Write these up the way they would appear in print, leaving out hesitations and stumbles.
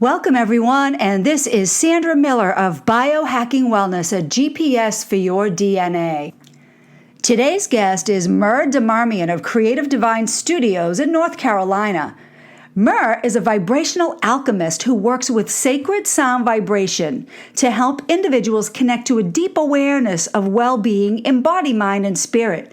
Welcome, everyone, and this is Sandra Miller of Biohacking Wellness, a GPS for your DNA. Today's guest is Myrrh Marmion of Creative Divine Studios in North Carolina. Myrrh is a vibrational alchemist who works with sacred sound vibration to help individuals connect to a deep awareness of well-being in body, mind, and spirit.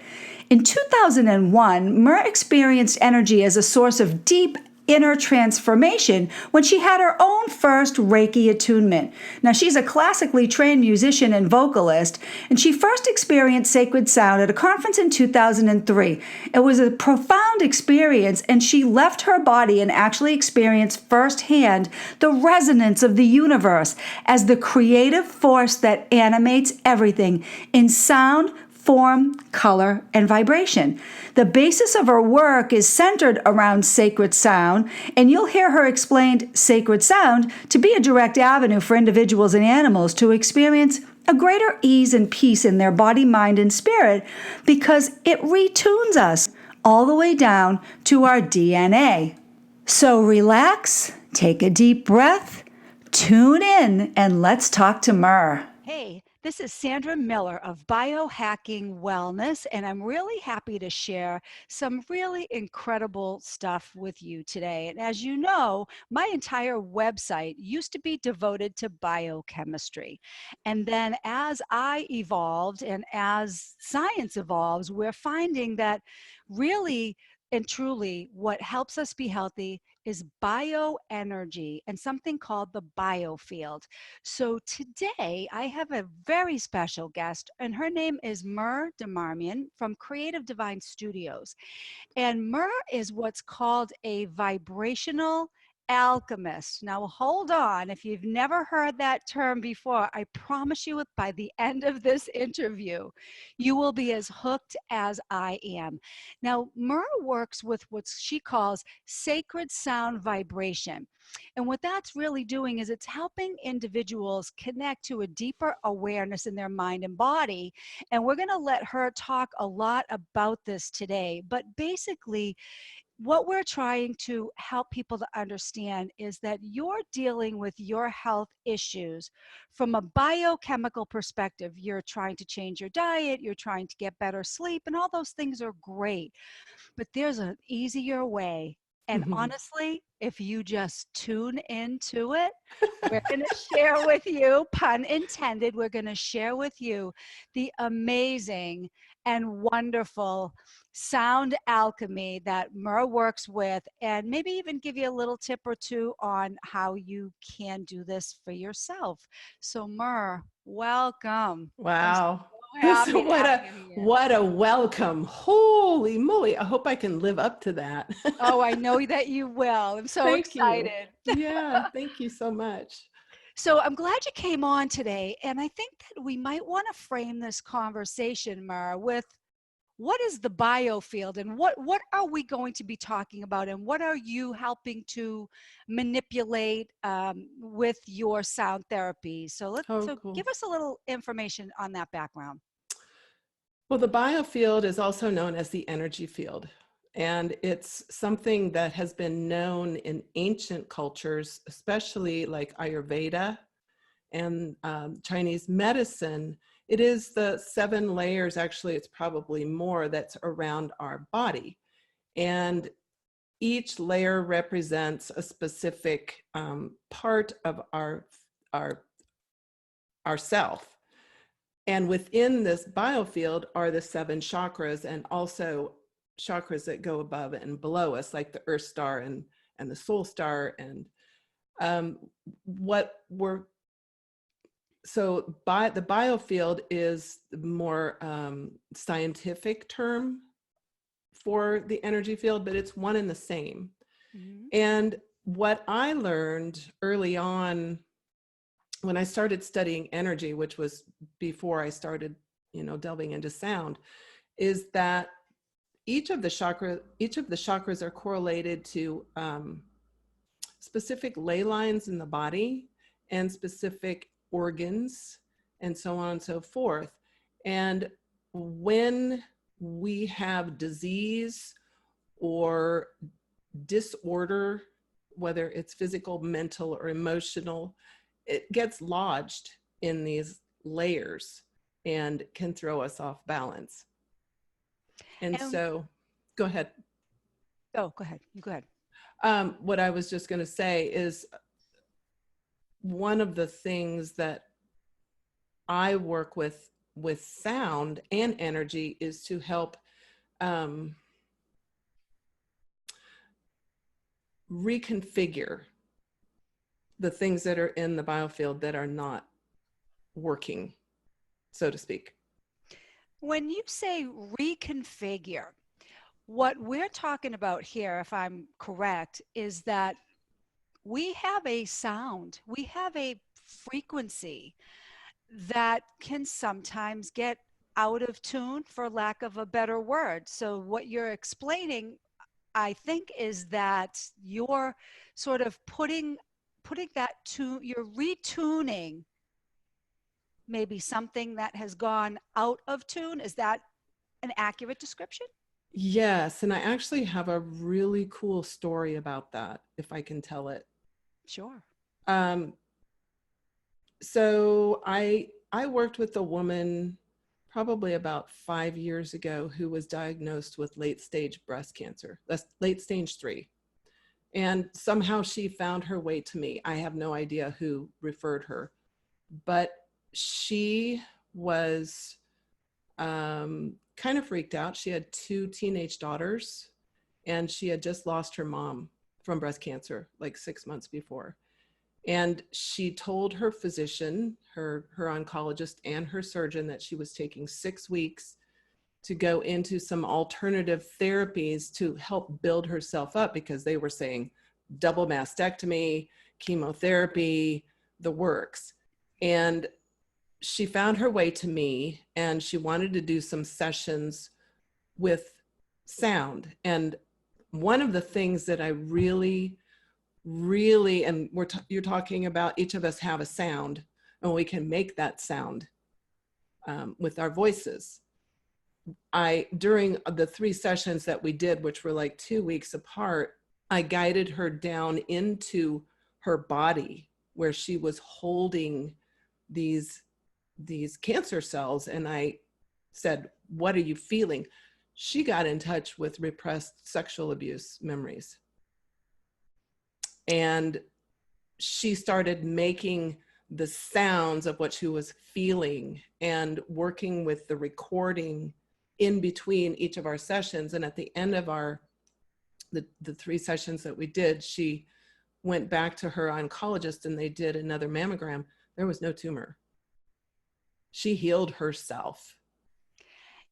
In 2001, Myrrh experienced energy as a source of deep inner transformation when she had her own first Reiki attunement. Now, she's a classically trained musician and vocalist, and she first experienced sacred sound at a conference in 2003. It was a profound experience, and she left her body and actually experienced firsthand the resonance of the universe as the creative force that animates everything in sound, form, color, and vibration. The basis of her work is centered around sacred sound, and you'll hear her explain sacred sound to be a direct avenue for individuals and animals to experience a greater ease and peace in their body, mind, and spirit because it retunes us all the way down to our DNA. So relax, take a deep breath, tune in, and let's talk to Myrrh. Hey, this is Sandra Miller of Biohacking Wellness, and I'm really happy to share some really incredible stuff with you today. And as you know, my entire website used to be devoted to biochemistry. And then as I evolved and as science evolves, we're finding that really and truly what helps us be healthy is bioenergy and something called the Biofield. So today I have a very special guest, and her name is Myrrh Marmion from Creative Divine Studios. And Myrrh is what's called a vibrational alchemist. Now hold on, if you've never heard that term before, I promise you by the end of this interview, you will be as hooked as I am. Now, Myrrh works with what she calls sacred sound vibration. And what that's really doing is it's helping individuals connect to a deeper awareness in their mind and body. And we're going to let her talk a lot about this today. But basically, what we're trying to help people to understand is that you're dealing with your health issues from a biochemical perspective. You're trying to change your diet, you're trying to get better sleep, and all those things are great. But there's an easier way. And honestly, if you just tune into it, we're going to share with you, pun intended, we're going to share with you the amazing and wonderful sound alchemy that Myrrh works with, and maybe even give you a little tip or two on how you can do this for yourself. So Myrrh, welcome. Wow. Happy to have you here. What a welcome. Holy moly. I hope I can live up to that. Oh, I know that you will. I'm so excited. Yeah, thank you so much. So I'm glad you came on today. And I think that we might want to frame this conversation, Myrrh, with what is the biofield and what are we going to be talking about and what are you helping to manipulate with your sound therapy? So Cool. Give us a little information on that background. Well, the biofield is also known as the energy field. And it's something that has been known in ancient cultures, especially like Ayurveda and Chinese medicine. It is the 7 layers, actually, it's probably more, that's around our body. And each layer represents a specific part of our self. And within this biofield are the 7 chakras, and also chakras that go above and below us, like the Earth Star and the Soul Star. And the biofield is the more scientific term for the energy field, but it's one and the same. Mm-hmm. And what I learned early on when I started studying energy, which was before I started, delving into sound, is that each of the chakras are correlated to specific ley lines in the body and specific organs and so on and so forth. And when we have disease or disorder whether it's physical, mental, or emotional, it gets lodged in these layers and can throw us off balance. And so, go ahead. Oh, go ahead. You go ahead. What I was just going to say is one of the things that I work with sound and energy is to help reconfigure the things that are in the biofield that are not working, so to speak. When you say reconfigure, what we're talking about here, if I'm correct, is that we have a sound, we have a frequency that can sometimes get out of tune, for lack of a better word. So what you're explaining, I think, is that you're sort of putting that to, you're retuning maybe something that has gone out of tune. Is that an accurate description? Yes, and I actually have a really cool story about that, if I can tell it. Sure. So I worked with a woman probably about 5 years ago who was diagnosed with late stage breast cancer. That's late stage 3. And somehow she found her way to me. I have no idea who referred her, but she was kind of freaked out. She had 2 teenage daughters, and she had just lost her mom from breast cancer like 6 months before. And she told her physician, her oncologist, and her surgeon that she was taking 6 weeks to go into some alternative therapies to help build herself up, because they were saying double mastectomy, chemotherapy, the works. And she found her way to me, and she wanted to do some sessions with sound. And one of the things that I really, and you're talking about, each of us have a sound, and we can make that sound with our voices. During the 3 sessions that we did, which were like 2 weeks apart, I guided her down into her body where she was holding these cancer cells. And I said, "What are you feeling?" She got in touch with repressed sexual abuse memories. And she started making the sounds of what she was feeling and working with the recording in between each of our sessions. And at the end of the 3 sessions that we did, she went back to her oncologist and they did another mammogram. There was no tumor. She healed herself.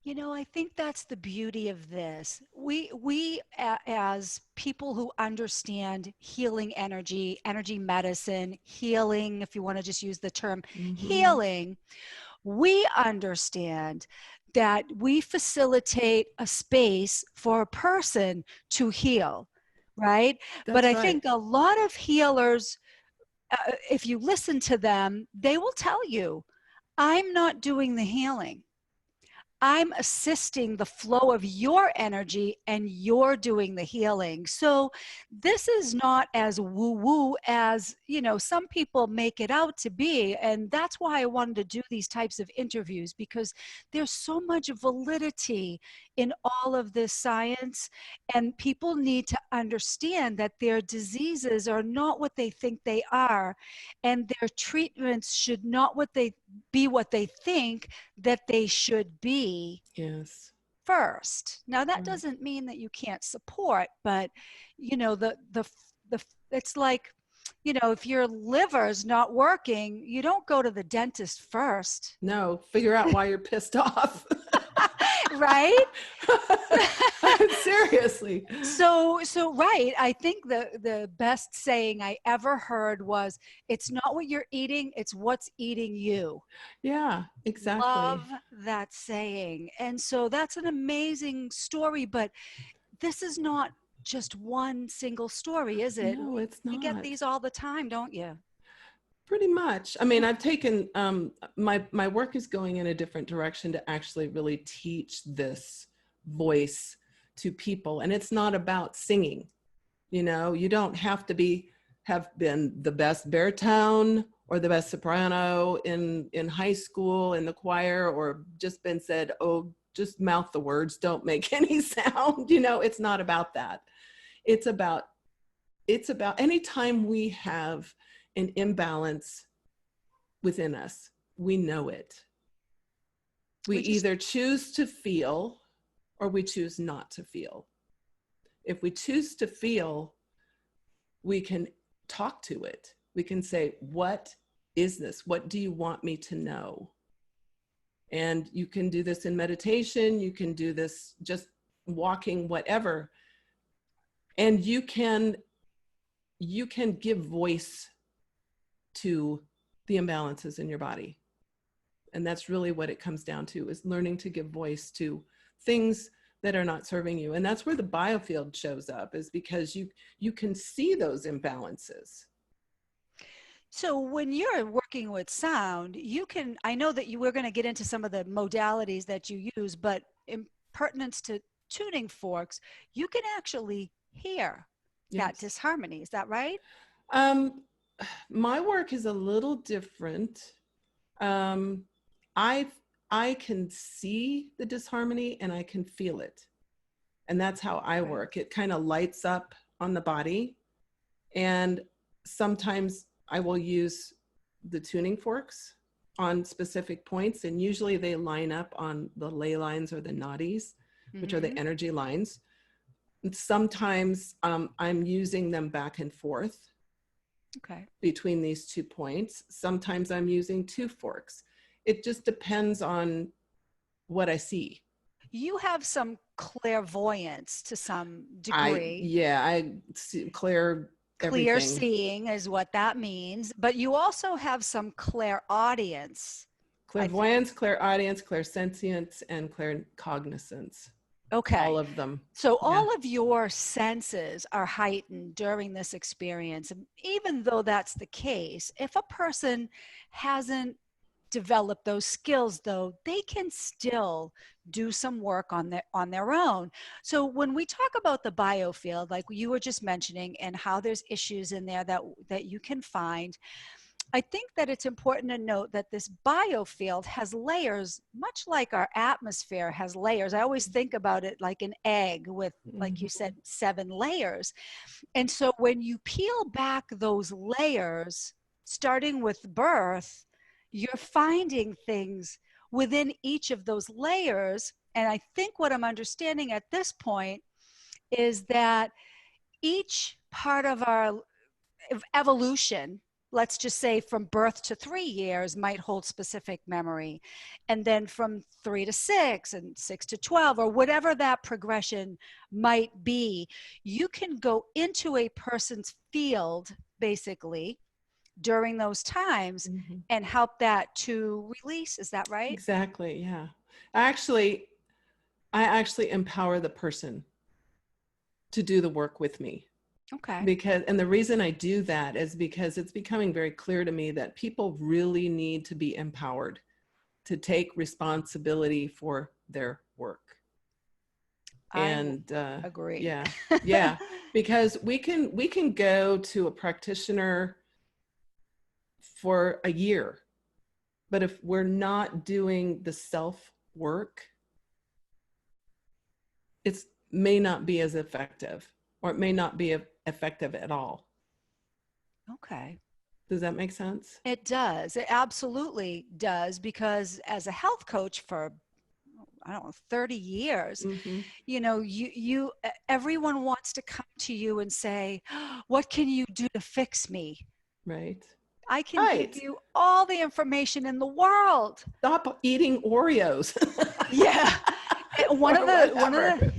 You know, I think that's the beauty of this. We as people who understand healing energy, energy medicine, healing, if you want to just use the term healing, we understand that we facilitate a space for a person to heal, right? But I think a lot of healers, if you listen to them, they will tell you, I'm not doing the healing. I'm assisting the flow of your energy and you're doing the healing. So this is not as woo-woo as, you know, some people make it out to be. And that's why I wanted to do these types of interviews, because there's so much validity in all of this science, and people need to understand that their diseases are not what they think they are, and their treatments should not be what they think that they should be. Yes. First. Now that doesn't mean that you can't support, but you know, it's like, you know, if your liver's not working, you don't go to the dentist first. No, figure out why you're pissed off. Right? Seriously. So right. I think the best saying I ever heard was, it's not what you're eating, it's what's eating you. Yeah, exactly. Love that saying. And so that's an amazing story, but this is not just one single story, is it? No, it's not. You get these all the time, don't you? Pretty much. I mean, I've taken, my work is going in a different direction to actually really teach this voice to people. And it's not about singing. You know, you don't have to have been the best baritone or the best soprano in high school in the choir, or just been said, oh, just mouth the words, don't make any sound. You know, it's not about that. It's about anytime we have an imbalance within us, we know it. We either choose to feel or we choose not to feel. If we choose to feel, we can talk to it. We can say, what is this? What do you want me to know? And you can do this in meditation. You can do this just walking, whatever. And you can give voice to the imbalances in your body. And that's really what it comes down to, is learning to give voice to things that are not serving you. And that's where the biofield shows up, is because you can see those imbalances. So when you're working with sound, you can, I know that we're going to get into some of the modalities that you use, but in pertinence to tuning forks, you can actually hear that disharmony. Is that right? My work is a little different. I can see the disharmony and I can feel it. And that's how I work. It kind of lights up on the body. And sometimes I will use the tuning forks on specific points. And usually they line up on the ley lines or the nadis, which are the energy lines. And sometimes I'm using them back and forth between these 2 points. Sometimes I'm using 2 forks. It just depends on what I see. You have some clairvoyance to some degree. I see clear seeing is what that means, but you also have some clairaudience. Clairvoyance, clairaudience, clairsentience, and claircognizance. Okay. All of them. So all of your senses are heightened during this experience. Even though that's the case, if a person hasn't developed those skills, though, they can still do some work on their own. So when we talk about the biofield, like you were just mentioning, and how there's issues in there that you can find, I think that it's important to note that this biofield has layers, much like our atmosphere has layers. I always think about it like an egg with, like you said, 7 layers. And so when you peel back those layers, starting with birth, you're finding things within each of those layers. And I think what I'm understanding at this point is that each part of our evolution, let's just say from birth to 3 years, might hold specific memory. And then from 3 to 6 and 6 to 12, or whatever that progression might be, you can go into a person's field, basically, during those times and help that to release. Is that right? Exactly. Yeah. I actually empower the person to do the work with me. Okay. And the reason I do that is because it's becoming very clear to me that people really need to be empowered to take responsibility for their work. I agree. Yeah. Yeah. Because we can go to a practitioner for a year, but if we're not doing the self work, it may not be as effective, or it may not be effective at all. Okay. Does that make sense? It does. It absolutely does, because as a health coach for, I don't know, 30 years, you know, everyone wants to come to you and say, what can you do to fix me? Right. I can give you all the information in the world. Stop eating Oreos. Yeah. One of the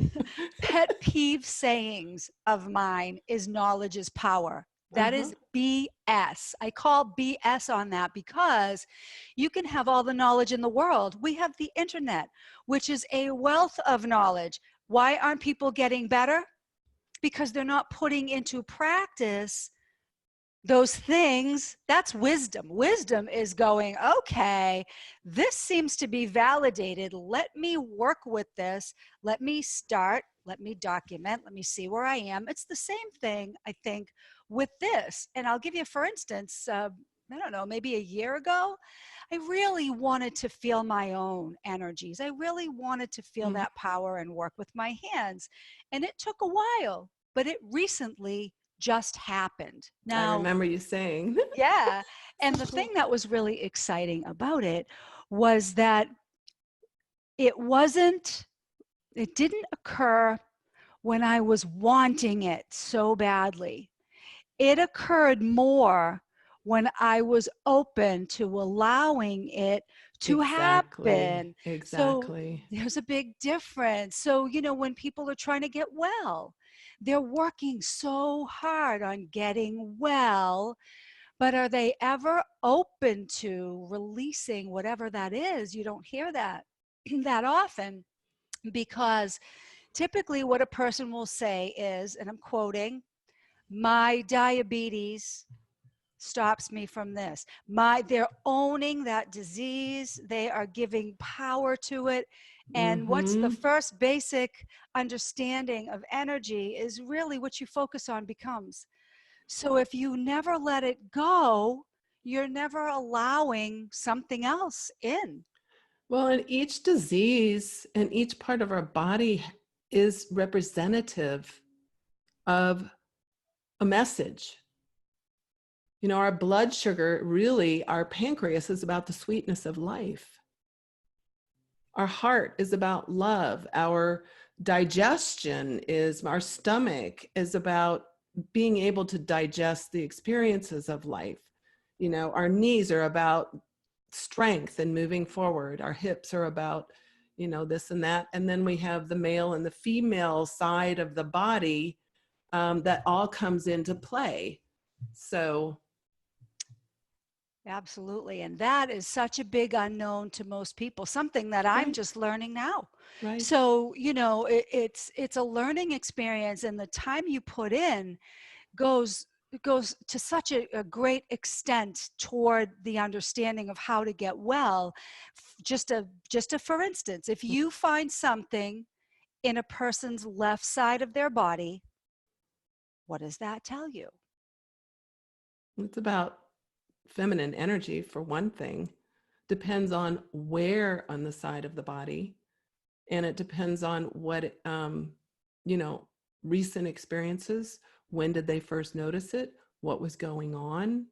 pet peeve sayings of mine is knowledge is power. That is BS. I call BS on that because you can have all the knowledge in the world. We have the internet, which is a wealth of knowledge. Why aren't people getting better? Because they're not putting into practice those things. That's wisdom. Wisdom is going, okay, this seems to be validated. Let me work with this. Let me start let me document, let me see where I am. It's the same thing, I think, with this. And I'll give you, for instance, I don't know, maybe a year ago, I really wanted to feel my own energies. I really wanted to feel that power and work with my hands. And it took a while, but it recently just happened. I Now, remember you saying. yeah. And So the cool. thing that was really exciting about it was that it wasn't, it didn't occur when I was wanting it so badly. It occurred more when I was open to allowing it to Exactly. happen. So Exactly. there's a big difference. So, when people are trying to get well, they're working so hard on getting well, but are they ever open to releasing whatever that is? You don't hear that that often, because typically what a person will say is, and I'm quoting, my diabetes stops me from this. They're owning that disease. They are giving power to it. And what's the Mm-hmm. first basic understanding of energy is really what you focus on becomes. So if you never let it go, you're never allowing something else in. Well, and each disease and each part of our body is representative of a message. Our blood sugar, really, our pancreas is about the sweetness of life. Our heart is about love. Our digestion is, our stomach is about being able to digest the experiences of life. Our knees are about strength and moving forward. Our hips are about, this and that. And then we have the male and the female side of the body that all comes into play. So Absolutely. And that is such a big unknown to most people, something that I'm right, just learning now. right. So, it's a learning experience, and the time you put in goes goes to such a great extent toward the understanding of how to get well. Just a for instance, if you find something in a person's left side of their body, what does that tell you? It's about feminine energy, for one thing. Depends on where on the side of the body. And it depends on what, you know, recent experiences. When did they first notice it? What was going on?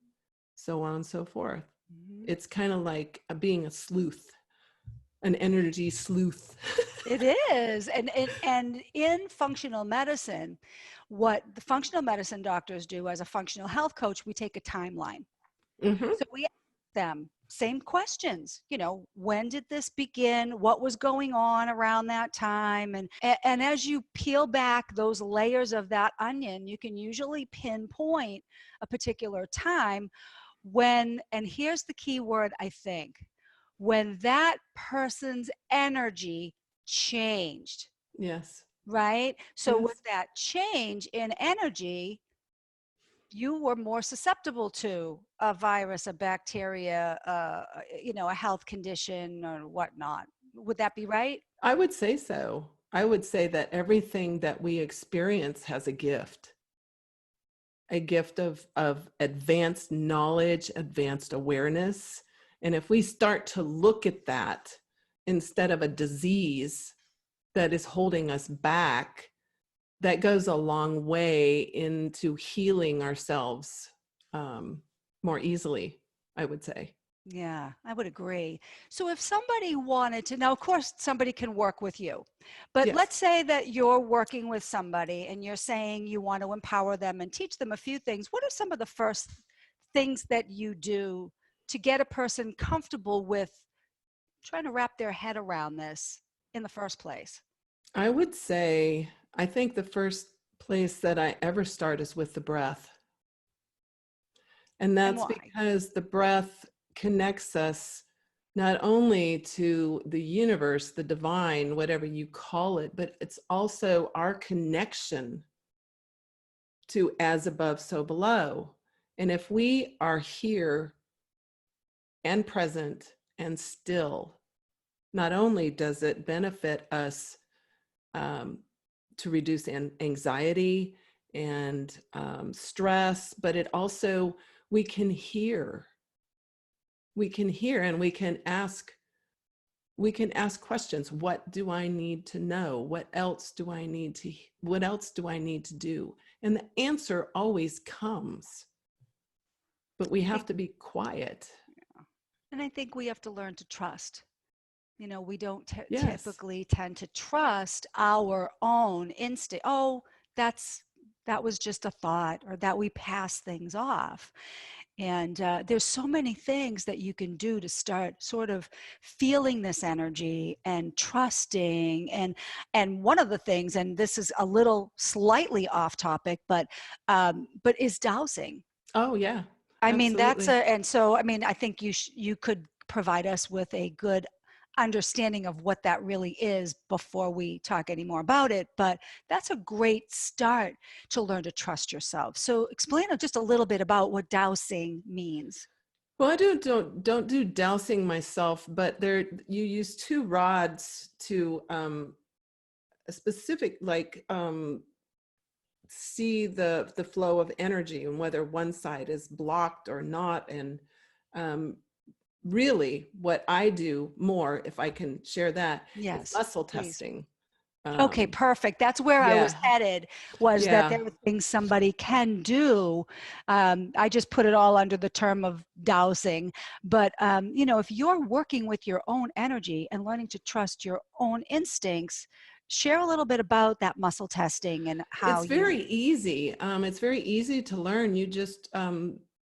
So on and so forth. Mhm. It's kind of like being a sleuth, an energy sleuth. It is. And in functional medicine, what the functional medicine doctors do as a functional health coach, we take a timeline. Mm-hmm. So we ask them same questions, when did this begin? What was going on around that time? And as you peel back those layers of that onion, you can usually pinpoint a particular time when, and here's the key word, I think, when that person's energy changed, Yes. right? So Yes. with that change in energy, you were more susceptible to a virus, a bacteria, a health condition or whatnot. Would that be right? I would say so. I would say that everything that we experience has a gift of advanced knowledge, advanced awareness. And if we start to look at that instead of a disease that is holding us back, that goes a long way into healing ourselves more easily, I would say. Yeah, I would agree. So if somebody wanted to, now of course somebody can work with you, but Yes. let's say that you're working with somebody and you're saying you want to empower them and teach them a few things. What are some of the first things that you do to get a person comfortable with trying to wrap their head around this in the first place? I would say, I think the first place that I ever start is with the breath. And And that's why? because the breath connects us not only to the universe, the divine, whatever you call it, but it's also our connection to as above, so below. And if we are here and present and still, not only does it benefit us um, to reduce anxiety and stress, but it also, we can hear and we can ask questions. What do I need to know? What else do I need to do? And the answer always comes, but we have to be quiet. And I think we have to learn to trust. We don't Yes. typically tend to trust our own instinct. Oh, that was just a thought, or that we pass things off. And there's so many things that you can do to start sort of feeling this energy and trusting. And one of the things, and this is a little slightly off topic, but is dowsing. Oh yeah. I mean, Absolutely. I think you could provide us with a good understanding of what that really is before we talk any more about it. But that's a great start to learn to trust yourself. So explain just a little bit about what dowsing means. Well, I don't do dowsing myself, but you use two rods to a specific, like see the flow of energy and whether one side is blocked or not. And really what I do more, if I can share that, is muscle testing. Okay, perfect. That's where I was headed, was that there are things somebody can do. I just put it all under the term of dowsing. But, if you're working with your own energy and learning to trust your own instincts, share a little bit about that muscle testing and how it's very easy. It's very easy to learn. You just,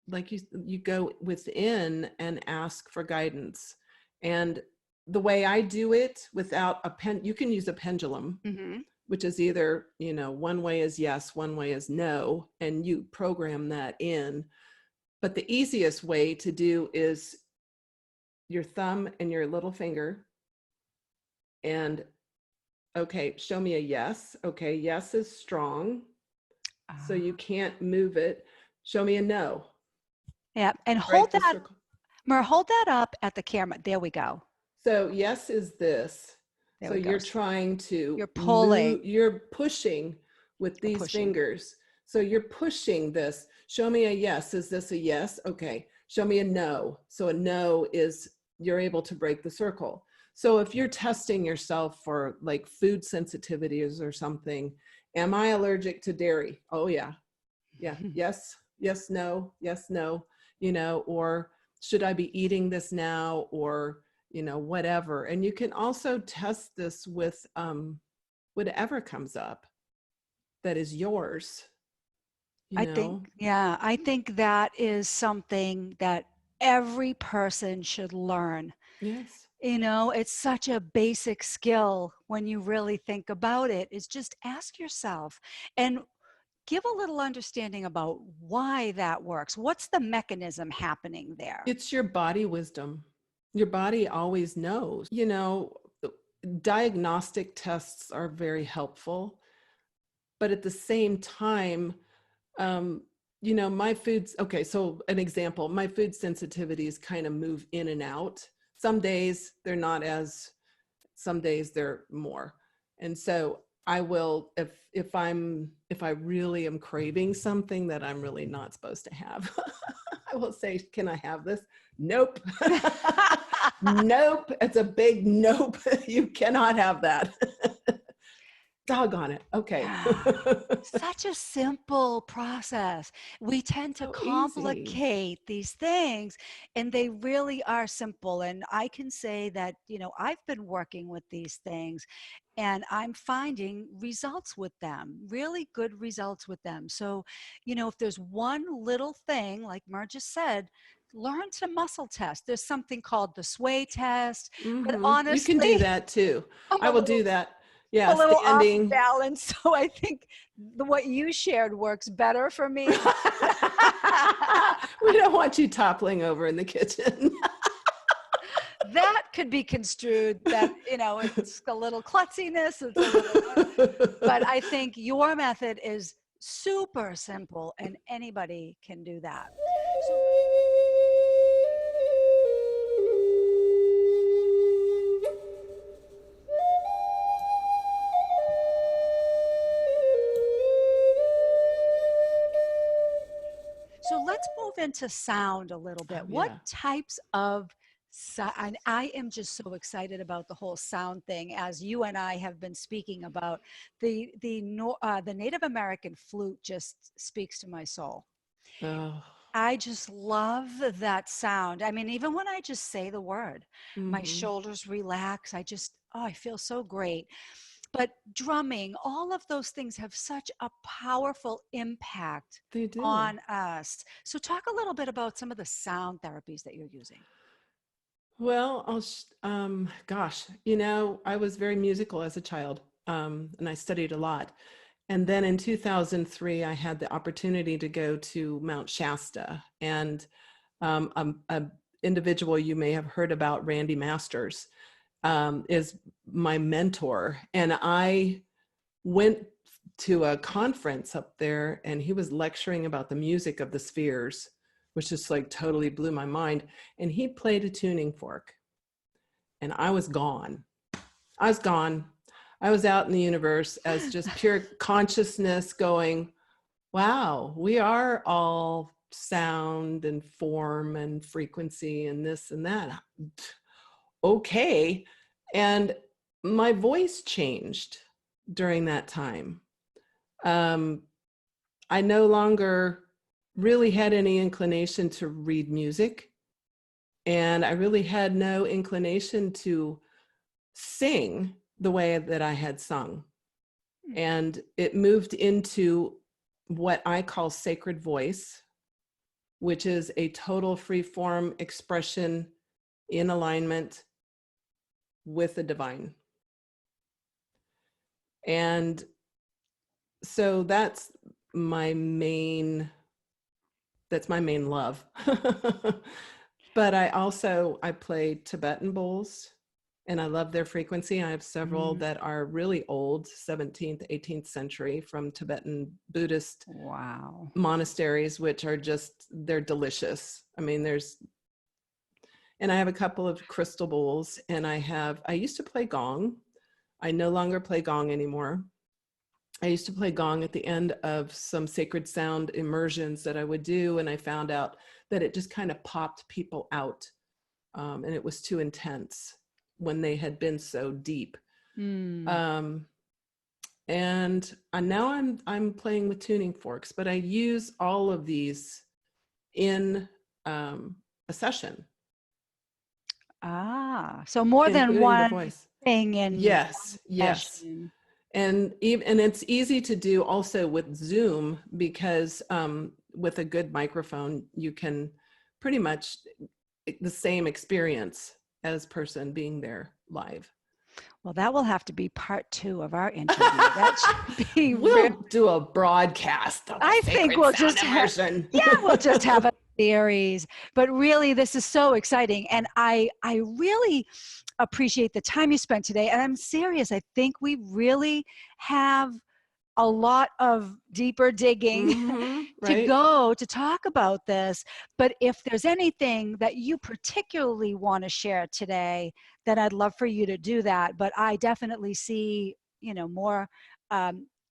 like you go within and ask for guidance. And the way I do it, without you can use a pendulum, which is either, one way is yes, one way is no, and you program that in. But the easiest way to do is your thumb and your little finger. And okay, show me a yes. Okay, yes is strong, so you can't move it. Show me a no. Yeah, and hold that, Myrrh, hold that up at the camera. There we go. So yes is this. There so we go. You're trying to, you're pulling, you're pushing with these fingers. So you're pushing this. Show me a yes. Is this a yes? Okay. Show me a no. So a no is, you're able to break the circle. So if you're testing yourself for like food sensitivities or something, am I allergic to dairy? Oh yeah. Yeah. Yes. Yes. No. Yes. No. Or should I be eating this now? Or, whatever. And you can also test this with whatever comes up that is yours. I think that is something that every person should learn. Yes. It's such a basic skill when you really think about it, is just ask yourself and give a little understanding about why that works. What's the mechanism happening there? It's your body wisdom. Your body always knows. Diagnostic tests are very helpful, but at the same time, my foods, okay, so an example, my food sensitivities kind of move in and out. Some days they're not as, some days they're more. And so I will, if I really am craving something that I'm really not supposed to have, I will say, can I have this? Nope. Nope. It's a big nope. You cannot have that. Doggone it. Okay. Such a simple process. We tend to So complicate these things, and they really are simple. And I can say that, I've been working with these things and I'm finding results with them, really good results with them. So, if there's one little thing, like Myrrh just said, learn to muscle test. There's something called the sway test, but honestly, you can do that too. I will do that. Yeah, a little standing. off balance, so I think what you shared works better for me. We don't want you toppling over in the kitchen. That could be construed that, it's a little klutziness, but I think your method is super simple and anybody can do that. into sound a little bit. Oh, What yeah. types of and I am just so excited about the whole sound thing, as you and I have been speaking about. The Native American flute just speaks to my soul. Oh. I just love that sound. I mean, even when I just say the word, my Mm-hmm. shoulders relax. I feel so great. But drumming, all of those things have such a powerful impact They do. on us. So talk a little bit about some of the sound therapies that you're using. Well, gosh, I was very musical as a child, and I studied a lot. And then in 2003, I had the opportunity to go to Mount Shasta, and a individual you may have heard about, Randy Masters, is my mentor. And I went to a conference up there, and he was lecturing about the music of the spheres, which just like totally blew my mind. And he played a tuning fork, and I was gone. I was gone. I was out in the universe as just pure consciousness going, wow, we are all sound and form and frequency and this and that. Okay. And my voice changed during that time. I no longer really had any inclination to read music, and I really had no inclination to sing the way that I had sung. And it moved into what I call sacred voice, which is a total free form expression in alignment with the divine. And so that's my main love. But I play Tibetan bowls, and I love their frequency. I have several that are really old, 17th, 18th century, from Tibetan Buddhist monasteries, which are they're delicious. I mean, and I have a couple of crystal bowls, and I used to play gong. I no longer play gong anymore. I used to play gong at the end of some sacred sound immersions that I would do, and I found out that it just kind of popped people out, and it was too intense when they had been so deep. And now I'm playing with tuning forks, but I use all of these in a session. So more than one voice. thing in Yes. session. And it's easy to do also with Zoom, because with a good microphone, you can pretty much the same experience as person being there live. Well, that will have to be part 2 of our interview. That should be we'll do a broadcast of I think we'll just we'll just have a series. But really, this is so exciting, and I really appreciate the time you spent today. And I'm serious. I think we really have a lot of deeper digging to go to talk about this. But if there's anything that you particularly want to share today, then I'd love for you to do that. But I definitely see, more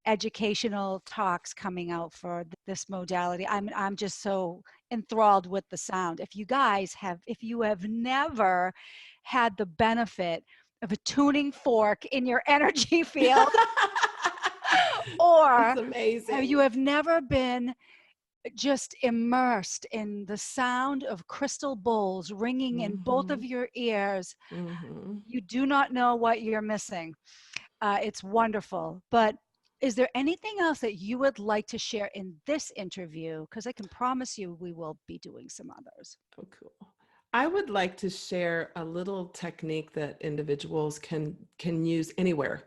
educational talks coming out for this modality. I'm just so enthralled with the sound. If you have never had the benefit of a tuning fork in your energy field, or it's amazing. you have never been just immersed in the sound of crystal bowls ringing in both of your ears, you do not know what you're missing. It's wonderful. But is there anything else that you would like to share in this interview? Because I can promise you we will be doing some others. Oh, cool. I would like to share a little technique that individuals can use anywhere.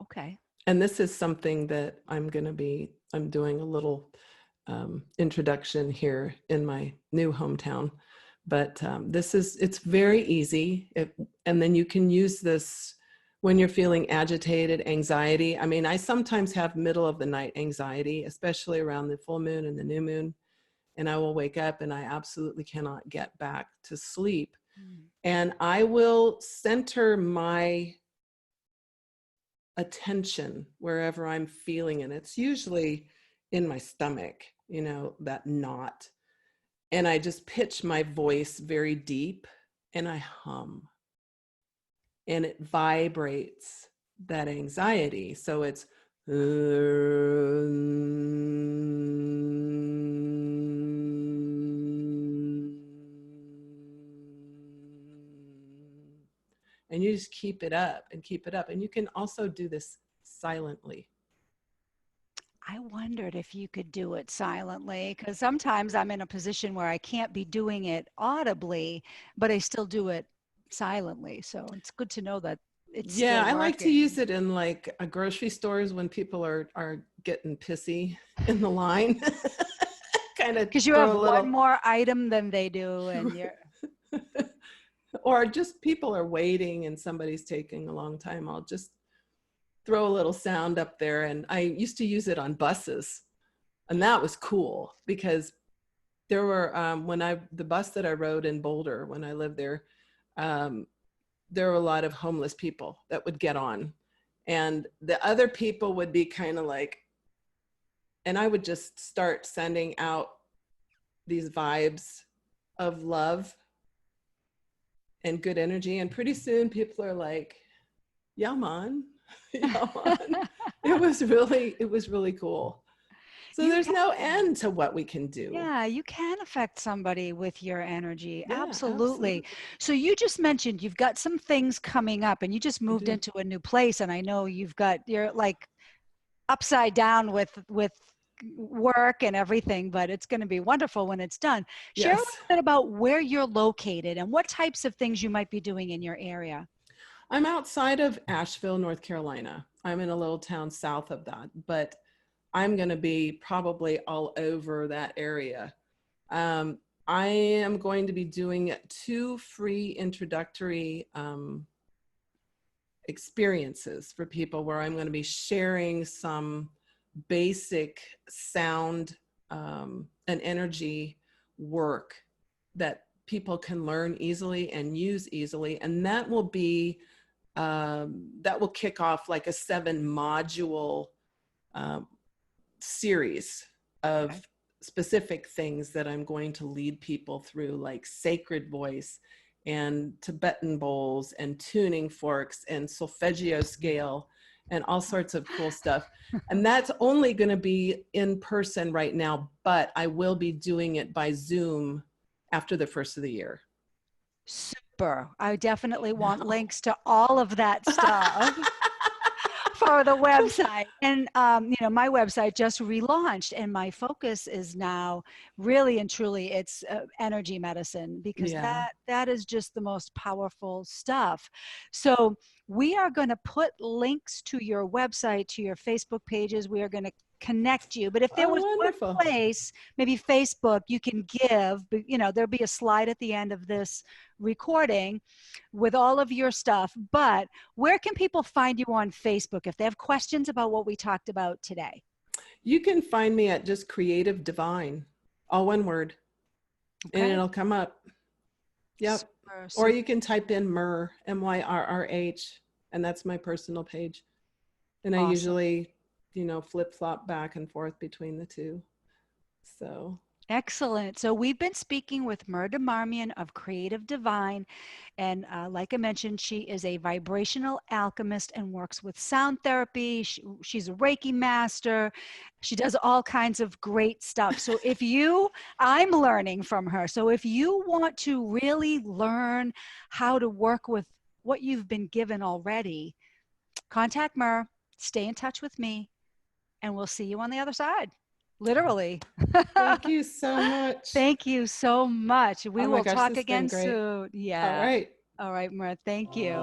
Okay. And this is something that I'm doing a little introduction here in my new hometown. But it's very easy. And then you can use this when you're feeling agitated, anxiety. I mean, I sometimes have middle of the night anxiety, especially around the full moon and the new moon. And I will wake up and I absolutely cannot get back to sleep. And I will center my attention wherever I'm feeling it. It's usually in my stomach, that knot. And I just pitch my voice very deep and I hum. And it vibrates that anxiety. So it's, and you just keep it up and keep it up. And you can also do this silently. I wondered if you could do it silently, because sometimes I'm in a position where I can't be doing it audibly, but I still do it silently. So it's good to know that it's Yeah, still I like to working. use it in like a grocery stores when people are getting pissy in the line. Kind of Because you throw have a little, one more item than they do, and you're or just people are waiting and somebody's taking a long time. I'll just throw a little sound up there. And I used to use it on buses, and that was cool because there were the bus that I rode in Boulder when I lived there, there were a lot of homeless people that would get on, and the other people would be kind of like, and I would just start sending out these vibes of love and good energy. And pretty soon people are like, yeah, man. Yeah, man. It was really cool. So you there's can, no end to what we can do. yeah, you can affect somebody with your energy. Yeah, Absolutely. So you just mentioned you've got some things coming up, and you just I moved do. into a new place, and I know you're like upside down with work and everything, but it's going to be wonderful when it's done. Share a little Yes. bit about where you're located and what types of things you might be doing in your area. I'm outside of Asheville, North Carolina. I'm in a little town south of that, but I'm going to be probably all over that area. I am going to be doing 2 free introductory experiences for people where I'm going to be sharing some basic sound and energy work that people can learn easily and use easily. And that will be, that will kick off like a 7-module series of Okay. specific things that I'm going to lead people through, like sacred voice and Tibetan bowls and tuning forks and solfeggio scale and all sorts of cool stuff. And that's only going to be in person right now, but I will be doing it by Zoom after the first of the year. Super. I definitely want links to all of that stuff for the website. And, my website just relaunched, and my focus is now really and truly it's energy medicine, because Yeah. that is just the most powerful stuff. So we are going to put links to your website, to your Facebook pages. We are going to connect you. But if there Oh, was one wonderful. place, maybe Facebook, you can give, but, there'll be a slide at the end of this recording with all of your stuff. But where can people find you on Facebook if they have questions about what we talked about today? You can find me at just Creative Divine, all one word, Okay. and it'll come up. Yep. Super, Or super. you can type in Myrrh, Myrrh, and that's my personal page. And I Awesome. usually, flip-flop back and forth between the two. So Excellent. So we've been speaking with Myrrh Marmion of Creative Divine. And like I mentioned, she is a vibrational alchemist and works with sound therapy. She's a Reiki master. She does all kinds of great stuff. So I'm learning from her. So if you want to really learn how to work with what you've been given already, contact Myrrh, stay in touch with me, and we'll see you on the other side. Literally. thank you so much. Thank you so much. We Oh my will gosh, talk this has been again great. soon. Yeah. All right. All right, Myrrh. Thank you.